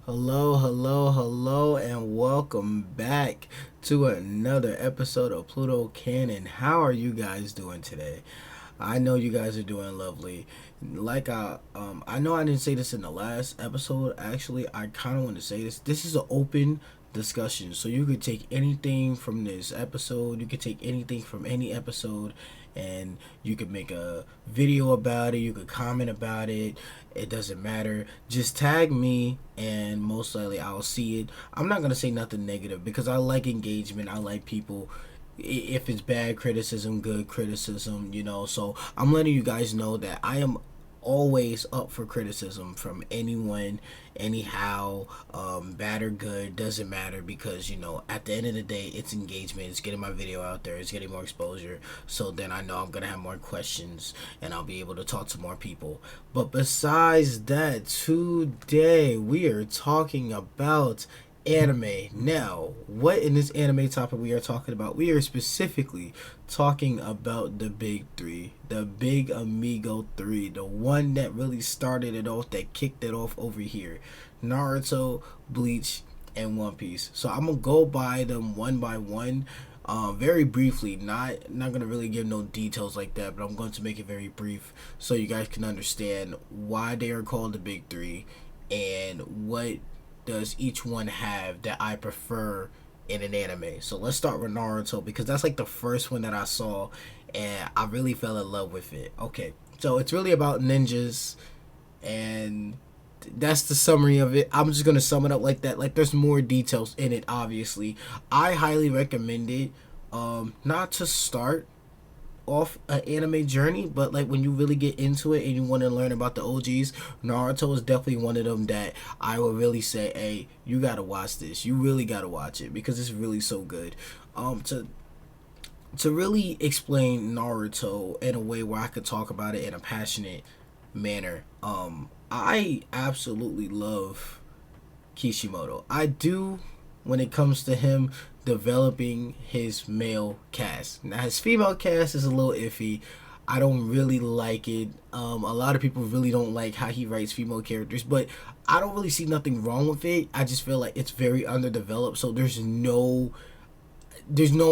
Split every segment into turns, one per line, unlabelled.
Hello, hello, hello, and welcome back to another episode of PlutoCanon. How are you guys doing today? I know you guys are doing lovely. I know I didn't say this in the last episode. Actually, I kind of want to say this. This is an open discussion, so you could take anything from this episode. You could take anything from any episode, and you could make a video about it. You could comment about it. It doesn't matter. Just tag me, and most likely I'll see it. I'm not gonna say nothing negative because I like engagement. I like people if it's bad criticism, good criticism, So I'm letting you guys know that I am always up for criticism from anyone, anyhow, bad or good, doesn't matter because, at the end of the day, it's engagement, it's getting my video out there, it's getting more exposure. So then I know I'm going to have more questions and I'll be able to talk to more people. But besides that, today we are talking about anime. Now, what in this anime topic we are talking about? We are specifically talking about the big three, the big amigo three, the one that really started it off, that kicked it off over here: Naruto, Bleach, and One Piece. So I'm gonna go by them one by one. Very briefly, not gonna really give no details like that, but I'm going to make it very brief so you guys can understand why they are called the big three and what does each one have that I prefer in an anime. So let's start with Naruto because that's like the first one that I saw and I really fell in love with it. Okay, so it's really about ninjas and that's the summary of it. I'm just gonna sum it up like that. Like there's more details in it, obviously. I highly recommend it. Not to start off an anime journey, but like when you really get into it and you want to learn about the OGs, Naruto is definitely one of them that I would really say, hey, you gotta watch this. You really gotta watch it because it's really so good. To really explain Naruto in a way where I could talk about it in a passionate manner, I absolutely love Kishimoto. I do when it comes to him developing his male cast. Now his female cast is a little iffy. I don't really like it. A lot of people really don't like how he writes female characters, but I don't really see nothing wrong with it. I just feel like it's very underdeveloped, so there's no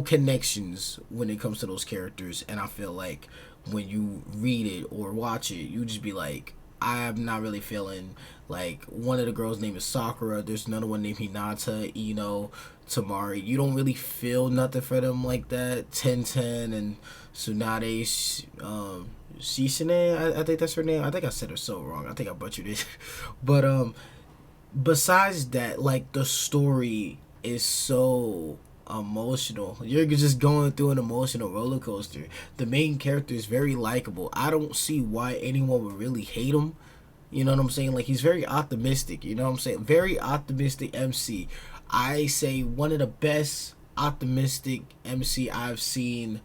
connections when it comes to those characters, and I feel like when you read it or watch it, you just be like, I'm not really feeling like one of the girls' name is Sakura. There's another one named Hinata, Ino, Tamari. You don't really feel nothing for them like that. Tenten and Tsunade, Shishine, I think that's her name. I think I said her so wrong. I think I butchered it. But besides that, like the story is so emotional. You're just going through an emotional roller coaster. The main character is very likable. I don't see why anyone would really hate him. You know what I'm saying? Like he's very optimistic. You know what I'm saying? Very optimistic MC. I say one of the best optimistic MC I've seen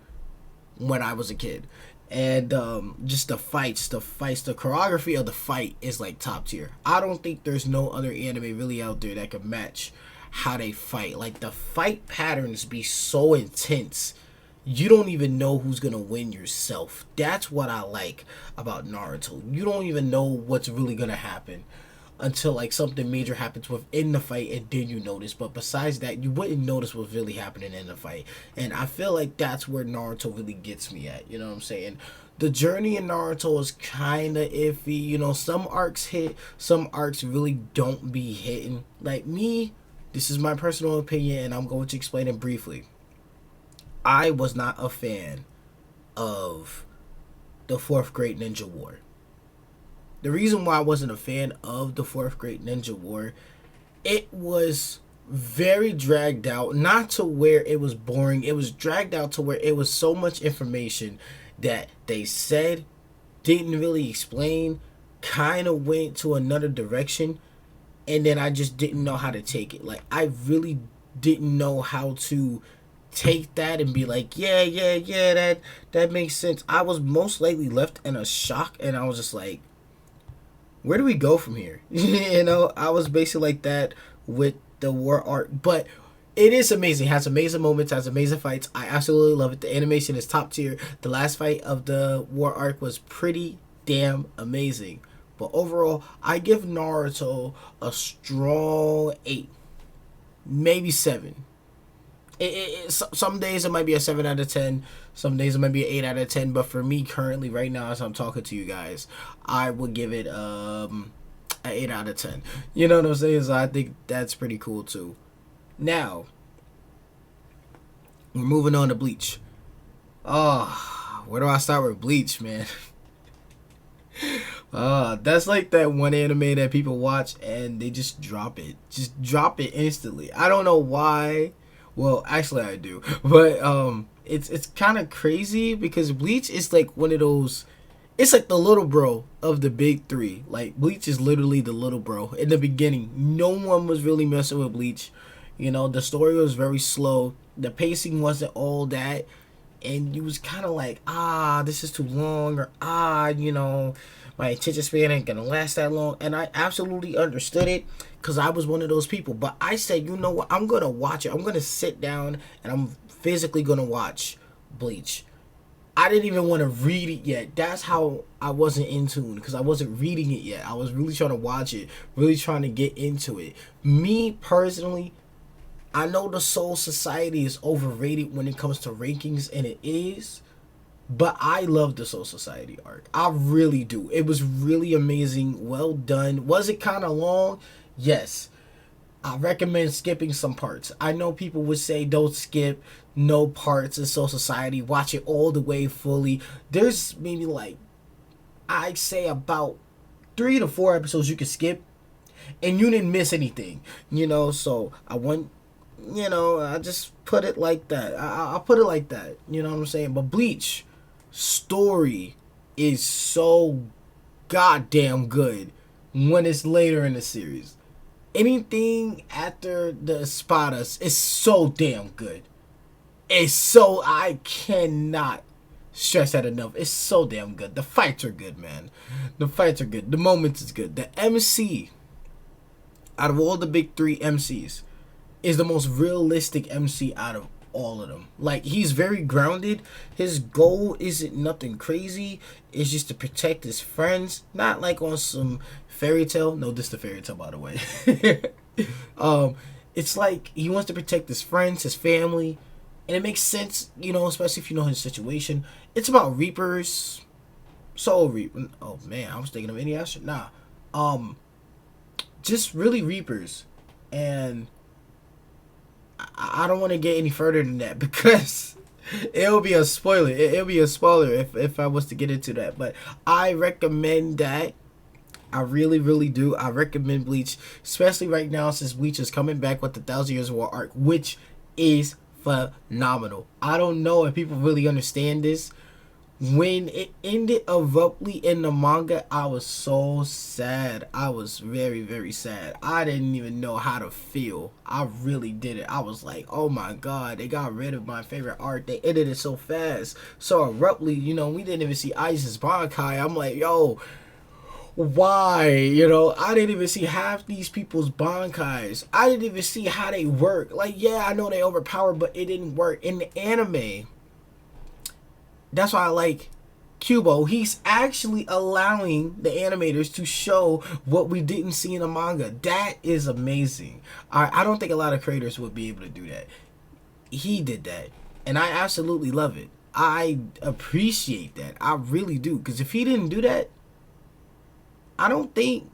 when I was a kid. And just the choreography of the fight is like top tier. I don't think there's no other anime really out there that could match how they fight. Like the fight patterns be so intense, you don't even know who's gonna win yourself. That's what I like about Naruto. You don't even know what's really gonna happen until like something major happens within the fight and then you notice. But besides that, you wouldn't notice what's really happening in the fight. And I feel like that's where Naruto really gets me at. You know what I'm saying? The journey in Naruto is kind of iffy. Some arcs hit, some arcs really don't be hitting. Like me, this is my personal opinion and I'm going to explain it briefly. I was not a fan of the Fourth Great Ninja War. The reason why I wasn't a fan of the Fourth Great Ninja War, it was very dragged out, not to where it was boring. It was dragged out to where it was so much information that they said, didn't really explain, kind of went to another direction, and then I just didn't know how to take it. Like, I really didn't know how to take that and be like, yeah, that makes sense. I was most likely left in a shock, and I was just like, where do we go from here? I was basically like that with the war arc, but it is amazing. It has amazing moments, has amazing fights. I absolutely love it. The animation is top tier. The last fight of the war arc was pretty damn amazing. But overall, I give Naruto a strong 8, maybe 7. Some days it might be a 7 out of 10. Some days it might be an 8 out of 10. But for me, currently, right now, as I'm talking to you guys, I would give it an 8 out of 10. You know what I'm saying? So I think that's pretty cool too. Now, we're moving on to Bleach. Oh, where do I start with Bleach, man? That's like that one anime that people watch and they just drop it. Just drop it instantly. I don't know why. Well, actually I do. But it's kind of crazy because Bleach is like one of those, it's like the little bro of the big three. Like Bleach is literally the little bro. In the beginning, no one was really messing with Bleach. You know, the story was very slow. The pacing wasn't all that. And you was kind of like, this is too long, or you know, my attention span ain't gonna last that long. And I absolutely understood it because I was one of those people. But I said, you know what, I'm gonna watch it. I'm gonna sit down and I'm physically gonna watch Bleach. I didn't even want to read it yet. That's how I wasn't in tune, because I wasn't reading it yet. I was really trying to watch it, really trying to get into it. Me personally, I know the Soul Society is overrated when it comes to rankings, and it is. But I love the Soul Society arc. I really do. It was really amazing. Well done. Was it kind of long? Yes. I recommend skipping some parts. I know people would say don't skip no parts in Soul Society. Watch it all the way fully. There's maybe like, I'd say about 3 to 4 episodes you could skip, and you didn't miss anything. You know, so I just put it like that. I put it like that. You know what I'm saying? But Bleach story is so goddamn good when it's later in the series. Anything after the Espadas is so damn good. I cannot stress that enough. It's so damn good. The fights are good, man. The fights are good. The moments is good. The MC, out of all the big 3 MCs, is the most realistic MC out of all of them. Like, he's very grounded. His goal isn't nothing crazy. It's just to protect his friends. Not like on some fairy tale. No, this is the fairy tale, by the way. It's like he wants to protect his friends, his family. And it makes sense, you know, especially if you know his situation. It's about Reapers. Soul Reaper. Oh, man, I was thinking of any Astro. Nah. Just really Reapers. And I don't want to get any further than that because it'll be a spoiler. It'll be a spoiler if I was to get into that. But I recommend that. I really, really do. I recommend Bleach, especially right now since Bleach is coming back with the 1,000 Years of War arc, which is phenomenal. I don't know if people really understand this. When it ended abruptly in the manga, I was so sad. I was very, very sad. I didn't even know how to feel. I really didn't. I was like, oh my god, they got rid of my favorite arc. They ended it so fast, so abruptly. You know, we didn't even see Aizen's Bankai. I'm like, yo, why? You know, I didn't even see half these people's Bankais. I didn't even see how they work. Like, yeah, I know they overpowered, but it didn't work in the anime. That's why I like Kubo. He's actually allowing the animators to show what we didn't see in the manga. That is amazing. I don't think a lot of creators would be able to do that. He did that, and I absolutely love it. I appreciate that. I really do. Because if he didn't do that, I don't think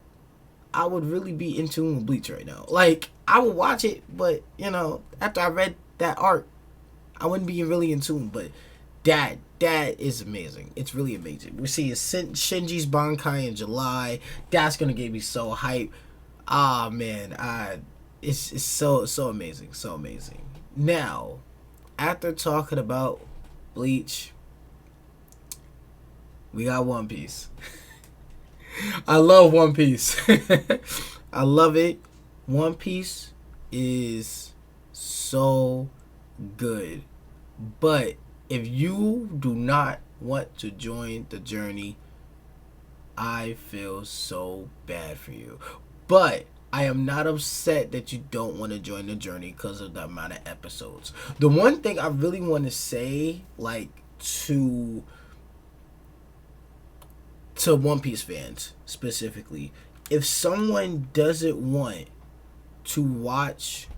I would really be in tune with Bleach right now. Like, I would watch it, but, you know, after I read that arc, I wouldn't be really in tune. But that is amazing. It's really amazing. We're seeing Shinji's Bankai in July. That's gonna get me so hype. Ah, man, it's so amazing, so amazing. Now, after talking about Bleach, we got One Piece. I love One Piece. I love it. One Piece is so good, but if you do not want to join the journey, I feel so bad for you. But I am not upset that you don't want to join the journey because of the amount of episodes. The one thing I really want to say, like, to to One Piece fans specifically, if someone doesn't want to watch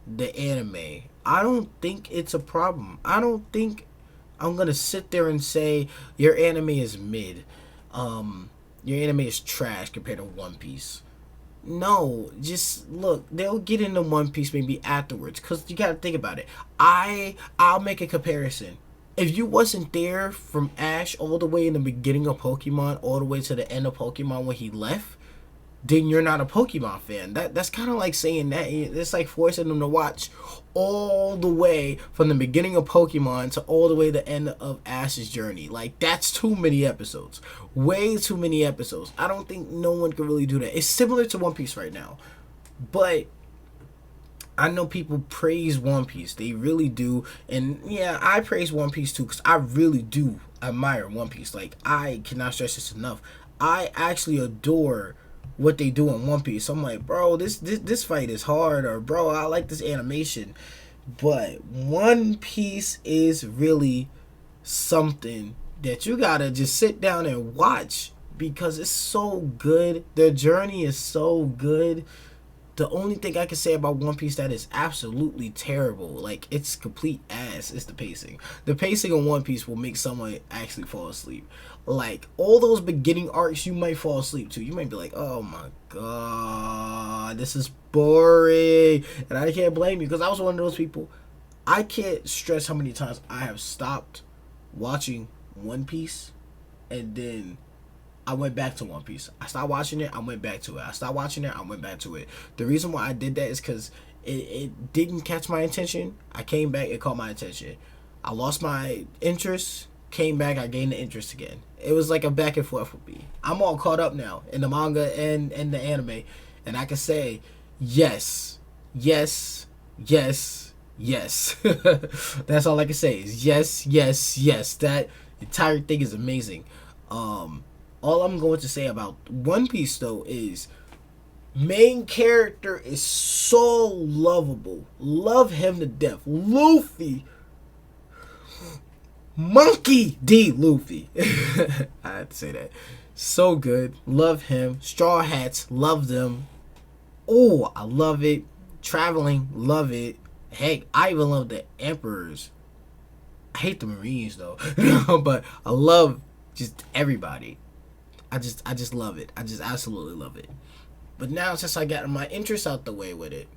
the anime, I don't think it's a problem. I don't think I'm gonna sit there and say your anime is mid. Your anime is trash compared to One Piece. No, just look. They'll get into One Piece maybe afterwards, cause you gotta think about it. I'll make a comparison. If you wasn't there from Ash all the way in the beginning of Pokemon, all the way to the end of Pokemon when he left, then you're not a Pokemon fan. That's kind of like saying that it's like forcing them to watch all the way from the beginning of Pokemon to all the way to the end of Ash's journey. Like, that's too many episodes, way too many episodes. I don't think no one can really do that. It's similar to One Piece right now, but I know people praise One Piece. They really do. And yeah, I praise One Piece too, because I really do admire One Piece. Like, I cannot stress this enough. I actually adore what they do in One Piece. I'm like, bro, this fight is hard, or bro, I like this animation. But One Piece is really something that you gotta just sit down and watch, because it's so good. Their journey is so good. The only thing I can say about One Piece that is absolutely terrible, like it's complete ass, is the pacing. The pacing on One Piece will make someone actually fall asleep. Like, all those beginning arcs, you might fall asleep to. You might be like, oh my god, this is boring. And I can't blame you, because I was one of those people. I can't stress how many times I have stopped watching One Piece, and then I went back to One Piece. I stopped watching it, I went back to it. I stopped watching it, I went back to it. The reason why I did that is because it didn't catch my attention. I came back, it caught my attention. I lost my interest, came back, I gained the interest again. It was like a back and forth with me. I'm all caught up now in the manga and the anime. And I can say, yes, yes, yes, yes. That's all I can say is yes, yes, yes. That entire thing is amazing. All I'm going to say about One Piece, though, is main character is so lovable. Love him to death. Luffy. Monkey D. Luffy. I had to say that. So good. Love him. Straw Hats. Love them. Oh, I love it. Traveling. Love it. Heck, I even love the Emperors. I hate the Marines, though. But I love just everybody. I just love it. I just absolutely love it. But now, since I got my interest out the way with it,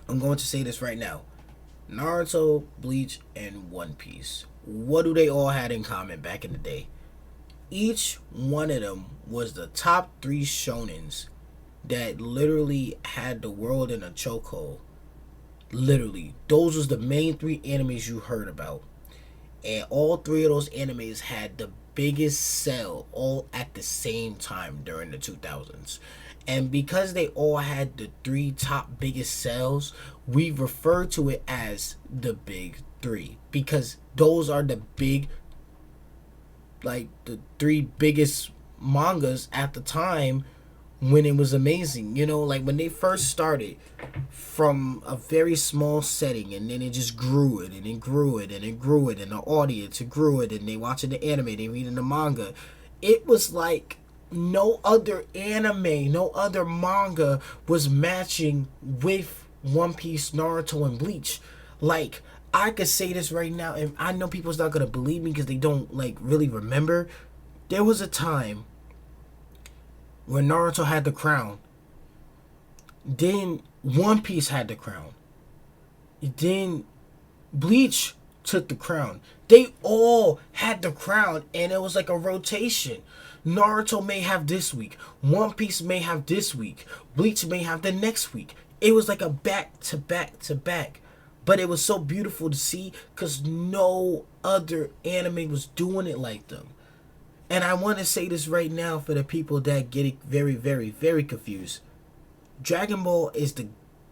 I'm going to say this right now. Naruto, Bleach, and One Piece. What do they all had in common back in the day? Each one of them was the top 3 shonens that literally had the world in a chokehold. Literally. Those was the main 3 animes you heard about. And all 3 of those animes had the biggest sell all at the same time during the 2000s. And because they all had the 3 top biggest sells, we refer to it as the big 3, because those are the big, like the 3 biggest mangas at the time when it was amazing. You know, like when they first started from a very small setting, and then it just grew it, and it grew it, and it grew it, and the audience grew it, and they watching the anime, they reading the manga. It was like no other anime, no other manga was matching with One Piece, Naruto, and Bleach. Like, I could say this right now, and I know people's not gonna believe me because they don't like really remember. There was a time when Naruto had the crown, then One Piece had the crown, then Bleach took the crown. They all had the crown, and it was like a rotation. Naruto may have this week, One Piece may have this week, Bleach may have the next week. It was like a back to back to back. But it was so beautiful to see because no other anime was doing it like them. And I want to say this right now for the people that get it very, very, very confused. Dragon Ball is the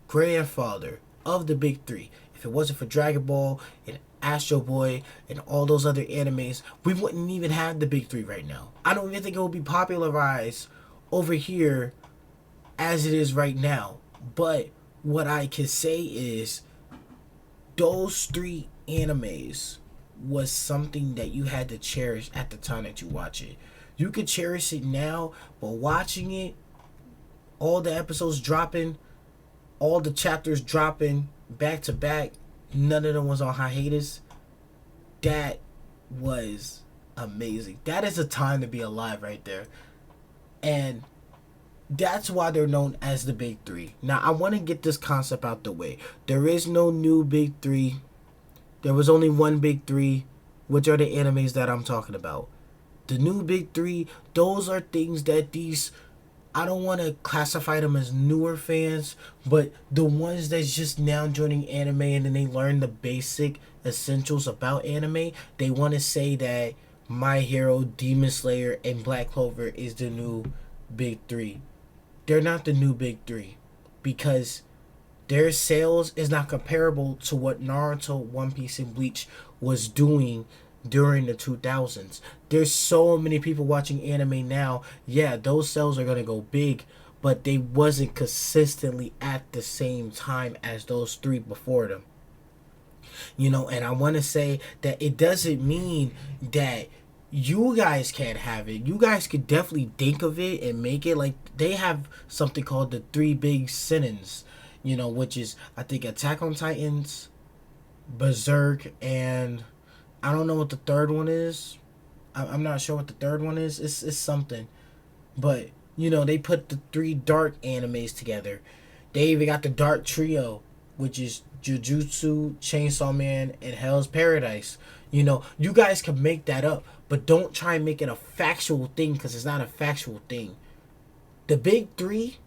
grandfather of the big 3. If it wasn't for Dragon Ball and Astro Boy and all those other animes, we wouldn't even have the big 3 right now. I don't even think it would be popularized over here as it is right now. But what I can say is those 3 animes was something that you had to cherish at the time that you watch it. You could cherish it now, but watching it, all the episodes dropping, all the chapters dropping back to back, none of them was on hiatus. That was amazing. That is a time to be alive right there. And that's why they're known as the big three. Now, I want to get this concept out the way. There is no new big three. There was only one big three, which are the animes that I'm talking about. The new big three, those are things that these, I don't want to classify them as newer fans, but the ones that's just now joining anime and then they learn the basic essentials about anime, they want to say that My Hero, Demon Slayer, and Black Clover is the new big three. They're not the new big three because their sales is not comparable to what Naruto, One Piece, and Bleach was doing during the 2000s. There's so many people watching anime now. Yeah, those sales are going to go big, but they wasn't consistently at the same time as those three before them. You know, and I want to say that it doesn't mean that you guys can't have it. You guys could definitely think of it and make it. Like, they have something called the three big senins, you know, which is, I think, Attack on Titans, Berserk, and I don't know what the third one is. I'm not sure what the third one is. It's something. But, you know, they put the three dark animes together. They even got the Dark Trio, which is Jujutsu, Chainsaw Man, and Hell's Paradise. You know, you guys can make that up, but don't try and make it a factual thing because it's not a factual thing. The big three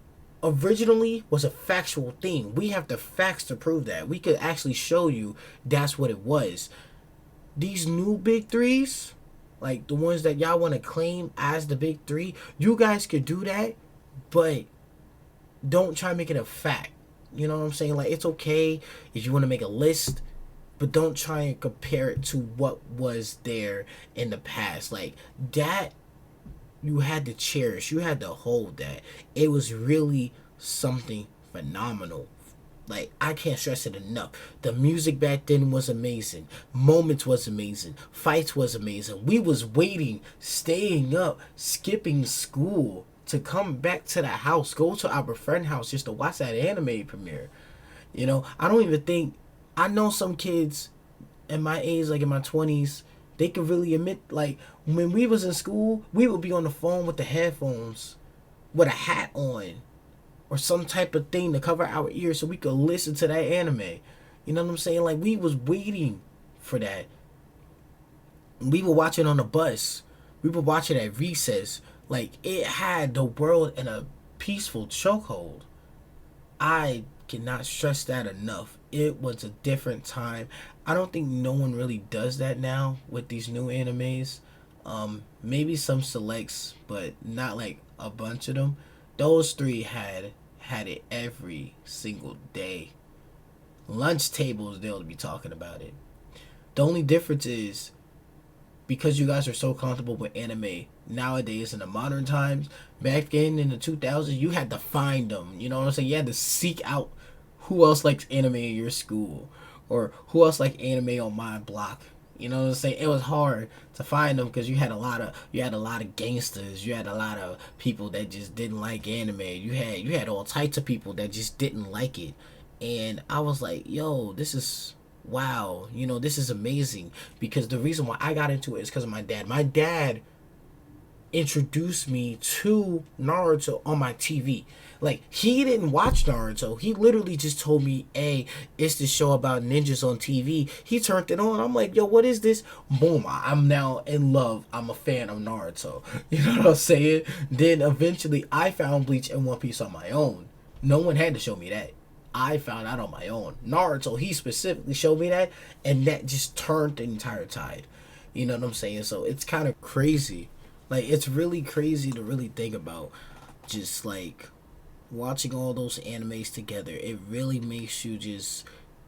originally was a factual thing. We have the facts to prove that. We could actually show you that's what it was. These new big threes, like the ones that y'all want to claim as the big three, you guys could do that, but don't try and make it a fact. You know what I'm saying? Like, it's okay if you want to make a list, but don't try and compare it to what was there in the past. Like, that, you had to cherish. You had to hold that. It was really something phenomenal. Like, I can't stress it enough. The music back then was amazing. Moments was amazing. Fights was amazing. We was waiting, staying up, skipping school to come back to the house, go to our friend's house just to watch that anime premiere. You know, I don't even think, I know some kids in my age, like in my 20s, they could really admit, like, when we was in school, we would be on the phone with the headphones, with a hat on, or some type of thing to cover our ears so we could listen to that anime. You know what I'm saying? Like, we was waiting for that. We were watching on the bus. We were watching at recess. Like, it had the world in a peaceful chokehold. I cannot stress that enough. It was a different time. I don't think no one really does that now with these new animes. Maybe some selects, but not like a bunch of them. Those three had it every single day. Lunch tables, they'll be talking about it. The only difference is, because you guys are so comfortable with anime nowadays in the modern times, back in the 2000s, you had to find them. You know what I'm saying? You had to seek out who else likes anime in your school, or who else like anime on my block. You know what I'm saying? It was hard to find them because you had a lot of gangsters. You had a lot of people that just didn't like anime. You had all types of people that just didn't like it. And I was like, yo, this is wow. You know, this is amazing, because the reason why I got into it is because of my dad. My dad introduced me to Naruto on my TV. Like, he didn't watch Naruto. He literally just told me, hey, it's the show about ninjas on TV. He turned it on. I'm like, yo, what is this? Boom. I'm now in love. I'm a fan of Naruto. You know what I'm saying? Then eventually I found Bleach and One Piece on my own. No one had to show me that. I found out on my own. Naruto, he specifically showed me that, and that just turned the entire tide. You know what I'm saying? So it's kind of crazy. Like, it's really crazy to really think about, just like watching all those animes together. It really makes you just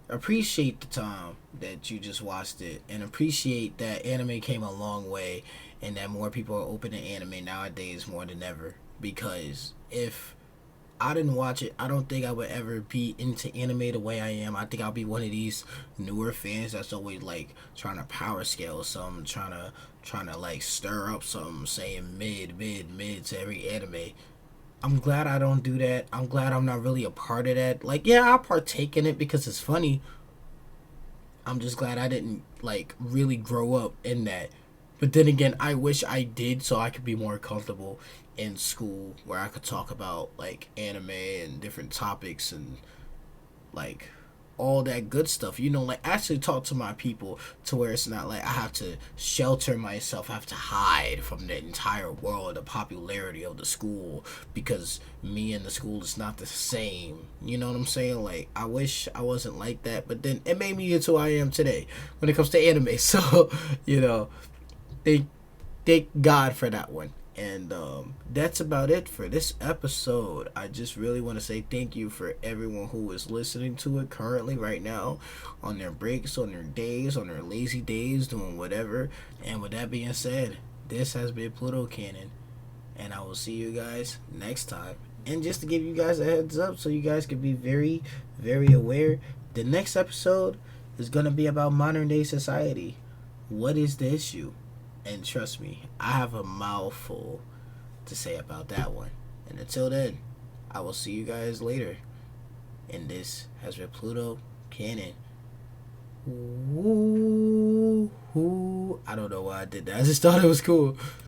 appreciate the time that you just watched it, and appreciate that anime came a long way, and that more people are open to anime nowadays more than ever. Because if I didn't watch it. I don't think I would ever be into anime the way I am. I think I'll be one of these newer fans that's always like trying to power scale some, trying to like stir up some, saying mid to every anime. I'm glad I don't do that. I'm glad I'm not really a part of that. Like, yeah, I'll partake in it because it's funny. I'm just glad I didn't like really grow up in that. But then again, I wish I did so I could be more comfortable in school where I could talk about like anime and different topics and like all that good stuff. You know, like actually talk to my people to where it's not like I have to shelter myself, I have to hide from the entire world, the popularity of the school because me and the school is not the same. You know what I'm saying? Like I wish I wasn't like that, but then it made me into who I am today when it comes to anime. So, you know, thank thank God for that one. And that's about it for this episode. I just really want to say thank you for everyone who is listening to it currently right now on their breaks, on their days, on their lazy days, doing whatever. And with that being said, this has been PlutoCanon. And I will see you guys next time. And just to give you guys a heads up so you guys can be very, very aware, the next episode is going to be about modern day society. What is the issue? And trust me, I have a mouthful to say about that one. And until then, I will see you guys later. And this has been Pluto Canon. Woo-hoo. I don't know why I did that. I just thought it was cool.